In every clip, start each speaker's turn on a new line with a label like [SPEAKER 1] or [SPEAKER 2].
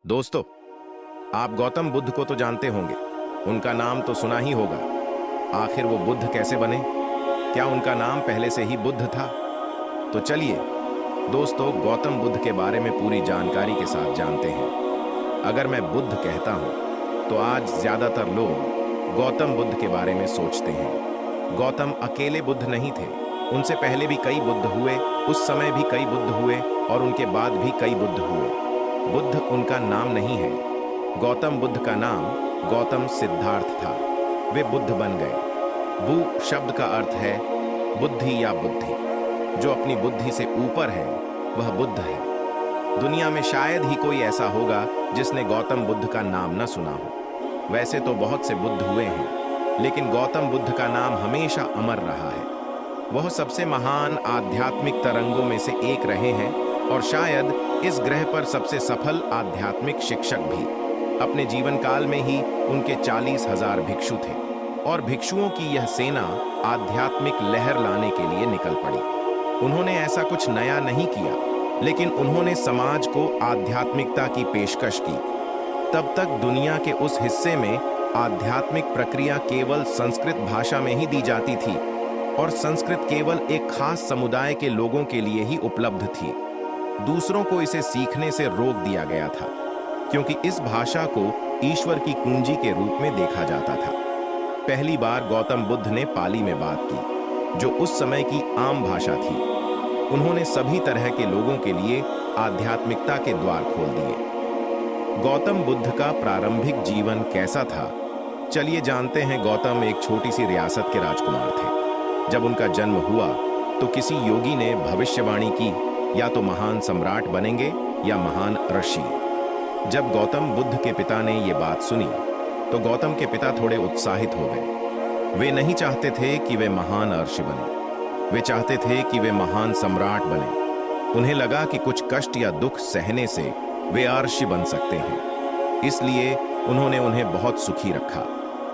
[SPEAKER 1] दोस्तों, आप गौतम बुद्ध को तो जानते होंगे। उनका नाम तो सुना ही होगा। आखिर वो बुद्ध कैसे बने? क्या उनका नाम पहले से ही बुद्ध था? तो चलिए दोस्तों, गौतम बुद्ध के बारे में पूरी जानकारी के साथ जानते हैं। अगर मैं बुद्ध कहता हूं तो आज ज्यादातर लोग गौतम बुद्ध के बारे में सोचते हैं। गौतम अकेले बुद्ध नहीं थे, उनसे पहले भी कई बुद्ध हुए, उस समय भी कई बुद्ध हुए और उनके बाद भी कई बुद्ध हुए। बुद्ध उनका नाम नहीं है। गौतम बुद्ध का नाम गौतम सिद्धार्थ था। वे बुद्ध बन गए। बु शब्द का अर्थ है बुद्धि या बुद्धि। जो अपनी बुद्धि से ऊपर है वह बुद्ध है। दुनिया में शायद ही कोई ऐसा होगा जिसने गौतम बुद्ध का नाम न सुना हो। वैसे तो बहुत से बुद्ध हुए हैं, लेकिन गौतम बुद्ध का नाम हमेशा अमर रहा है। वह सबसे महान आध्यात्मिक तरंगों में से एक रहे हैं और शायद इस ग्रह पर सबसे सफल आध्यात्मिक शिक्षक भी। अपने जीवन काल में ही उनके 40,000 भिक्षु थे और भिक्षुओं की यह सेना आध्यात्मिक लहर लाने के लिए निकल पड़ी। उन्होंने ऐसा कुछ नया नहीं किया, लेकिन उन्होंने समाज को आध्यात्मिकता की पेशकश की। तब तक दुनिया के उस हिस्से में आध्यात्मिक प्रक्रिया केवल संस्कृत भाषा में ही दी जाती थी और संस्कृत केवल एक खास समुदाय के लोगों के लिए ही उपलब्ध थी। दूसरों को इसे सीखने से रोक दिया गया था, क्योंकि इस भाषा को ईश्वर की कुंजी के रूप में देखा जाता था। पहली बार गौतम बुद्ध ने पाली में बात की, जो उस समय की आम भाषा थी। उन्होंने सभी तरह के लोगों के लिए आध्यात्मिकता के द्वार खोल दिए। गौतम बुद्ध का प्रारंभिक जीवन कैसा था? चलिए जानते हैं। गौतम एक छोटी सी रियासत के राजकुमार थे। जब उनका जन्म हुआ तो किसी योगी ने भविष्यवाणी की, या तो महान सम्राट बनेंगे या महान ऋषि। जब गौतम बुद्ध के पिता ने ये बात सुनी तो गौतम के पिता थोड़े उत्साहित हो गए। वे नहीं चाहते थे कि वे महान ऋषि बने, वे चाहते थे कि वे महान सम्राट बने। उन्हें लगा कि कुछ कष्ट या दुख सहने से वे ऋषि बन सकते हैं। इसलिए उन्होंने उन्हें बहुत सुखी रखा,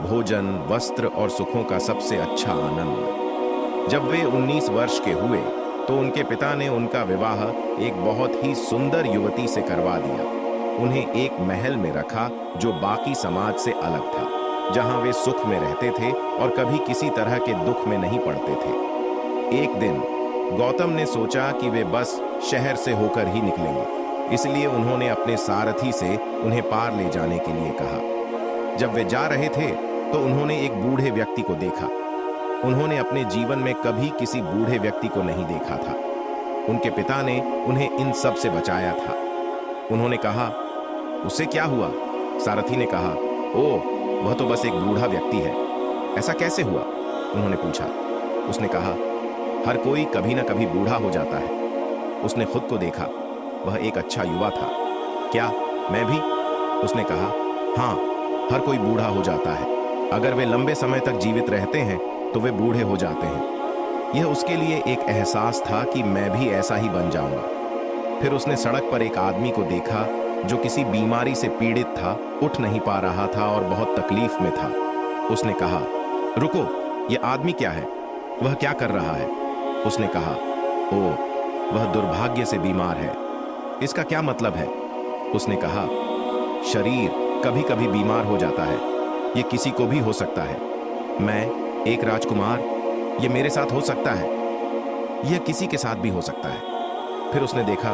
[SPEAKER 1] भोजन, वस्त्र और सुखों का सबसे अच्छा आनंद। जब वे 19 वर्ष के हुए तो उनके पिता ने उनका विवाह एक बहुत ही सुंदर युवती से करवा दिया। उन्हें एक महल में रखा जो बाकी समाज से अलग था, जहां वे सुख में रहते थे और कभी किसी तरह के दुख में नहीं पड़ते थे। एक दिन गौतम ने सोचा कि वे बस शहर से होकर ही निकलेंगे, इसलिए उन्होंने अपने सारथी से उन्हें पार ले जाने के लिए कहा। जब वे जा रहे थे तो उन्होंने एक बूढ़े व्यक्ति को देखा। उन्होंने अपने जीवन में कभी किसी बूढ़े व्यक्ति को नहीं देखा था। उनके पिता ने उन्हें इन सब से बचाया था। उन्होंने कहा, उससे क्या हुआ? सारथी ने कहा, ओह, वह तो बस एक बूढ़ा व्यक्ति है। ऐसा कैसे हुआ? उन्होंने पूछा। उसने कहा, हर कोई कभी ना कभी बूढ़ा हो जाता है। उसने खुद को देखा, वह एक अच्छा युवा था। क्या मैं भी? उसने कहा, हाँ, हर कोई बूढ़ा हो जाता है। अगर वे लंबे समय तक जीवित रहते हैं तो वे बूढ़े हो जाते हैं। यह उसके लिए एक एहसास था कि मैं भी ऐसा ही बन जाऊंगा। फिर उसने सड़क पर एक आदमी को देखा जो किसी बीमारी से पीड़ित था, उठ नहीं पा रहा था और बहुत तकलीफ में था। उसने कहा, रुको, यह आदमी क्या है? वह क्या कर रहा है? उसने कहा, ओह, वह दुर्भाग्य से बीमार है। इसका क्या मतलब है? उसने कहा, शरीर कभी कभी बीमार हो जाता है। यह किसी को भी हो सकता है। मैं एक राजकुमार, ये मेरे साथ हो सकता है, यह किसी के साथ भी हो सकता है। फिर उसने देखा,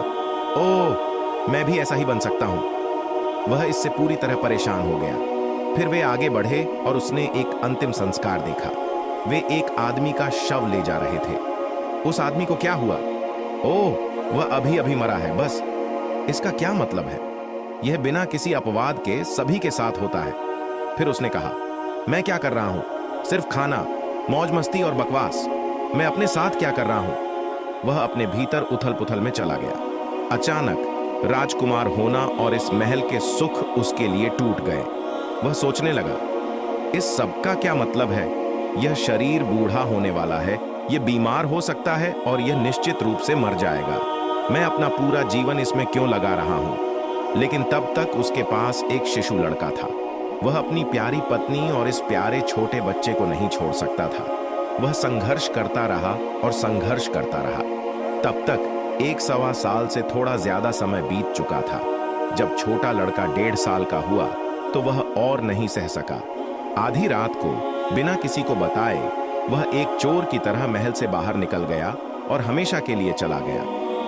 [SPEAKER 1] ओह, मैं भी ऐसा ही बन सकता हूं। वह इससे पूरी तरह परेशान हो गया। फिर वे आगे बढ़े और उसने एक अंतिम संस्कार देखा। वे एक आदमी का शव ले जा रहे थे। उस आदमी को क्या हुआ? ओह, वह अभी अभी मरा है, बस। इसका क्या मतलब है? यह बिना किसी अपवाद के सभी के साथ होता है। फिर उसने कहा, मैं क्या कर रहा हूं? सिर्फ खाना, मौज मस्ती और बकवास। मैं अपने साथ क्या कर रहा हूं? वह अपने भीतर उथल पुथल में चला गया। अचानक राजकुमार होना और इस महल के सुख उसके लिए टूट गए। वह सोचने लगा, इस सब का क्या मतलब है? यह शरीर बूढ़ा होने वाला है, यह बीमार हो सकता है और यह निश्चित रूप से मर जाएगा। मैं अपना पूरा जीवन इसमें क्यों लगा रहा हूं? लेकिन तब तक उसके पास एक शिशु लड़का था। वह अपनी प्यारी पत्नी और इस प्यारे छोटे बच्चे को नहीं छोड़ सकता था। वह संघर्ष करता रहा और संघर्ष करता रहा। तब तक 1 सवा साल से थोड़ा ज्यादा समय बीत चुका था। जब छोटा लड़का 1.5 साल का हुआ तो वह और नहीं सह सका। आधी रात को बिना किसी को बताए वह एक चोर की तरह महल से बाहर निकल गया और हमेशा के लिए चला गया।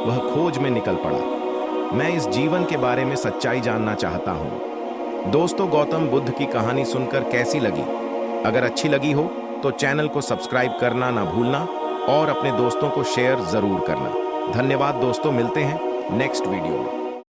[SPEAKER 1] वह खोज में निकल पड़ा। मैं इस जीवन के बारे में सच्चाई जानना चाहता हूं। दोस्तों, गौतम बुद्ध की कहानी सुनकर कैसी लगी? अगर अच्छी लगी हो तो चैनल को सब्सक्राइब करना ना भूलना और अपने दोस्तों को शेयर जरूर करना। धन्यवाद दोस्तों, मिलते हैं नेक्स्ट वीडियो में।